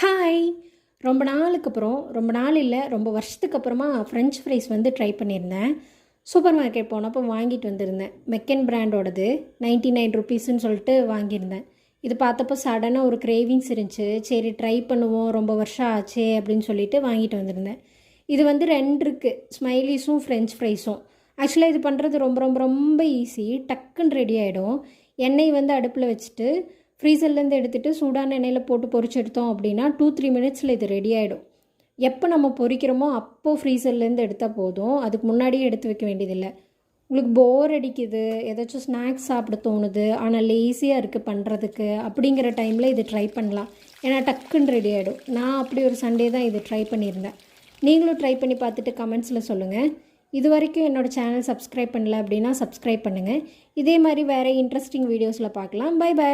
Hi. ரொம்ப நாளுக்கு அப்புறம் ரொம்ப நாள் இல்லை, ரொம்ப வருஷத்துக்கு அப்புறமா ஃப்ரெஞ்ச் ஃப்ரைஸ் வந்து ட்ரை பண்ணியிருந்தேன். சூப்பர் மார்க்கெட் போனப்போ வாங்கிட்டு வந்திருந்தேன். மெக்கன் பிராண்டோடது 99 ருபீஸ்ன்னு சொல்லிட்டு வாங்கியிருந்தேன். இது பார்த்தப்போ சடனாக ஒரு கிரேவிங்ஸ் இருந்துச்சு. சரி ட்ரை பண்ணுவோம், ரொம்ப வருஷம் ஆச்சே அப்படின்னு சொல்லிட்டு வாங்கிட்டு வந்திருந்தேன். இது வந்து 2 இருக்குது, ஸ்மைலிஸும் ஃப்ரெஞ்ச் ஃப்ரைஸும். ஆக்சுவலாக இது பண்ணுறது ரொம்ப ரொம்ப ரொம்ப ஈஸி. டக்குன்னு ரெடி ஆகிடும். எண்ணெய் வந்து அடுப்பில் வச்சுட்டு ஃப்ரீசர்லேருந்து எடுத்துகிட்டு சூடான எண்ணெயில் போட்டு பொரிச்சு எடுத்தோம் அப்படின்னா 2-3 மினிட்ஸில் இது ரெடி ஆகிடும். எப்போ நம்ம பொரிக்கிறோமோ அப்போது ஃப்ரீசர்லேருந்து எடுத்தால் போதும். அதுக்கு முன்னாடியே எடுத்து வைக்க வேண்டியதில்லை. உங்களுக்கு போர் அடிக்குது, ஏதாச்சும் ஸ்நாக்ஸ் சாப்பிட தோணுது, ஆனால் லேசியாக இருக்குது பண்ணுறதுக்கு அப்படிங்கிற டைமில் இது ட்ரை பண்ணலாம். ஏன்னா டக்குன்னு ரெடி ஆகிடும். நான் அப்படி ஒரு சண்டே தான் இது ட்ரை பண்ணியிருந்தேன். நீங்களும் ட்ரை பண்ணி பார்த்துட்டு கமெண்ட்ஸில் சொல்லுங்கள். இது வரைக்கும் என்னோடய சேனல் சப்ஸ்கிரைப் பண்ணல அப்படின்னா சப்ஸ்கிரைப் பண்ணுங்கள். இதே மாதிரி வேறு இன்ட்ரெஸ்டிங் வீடியோஸில் பார்க்கலாம். Bye by.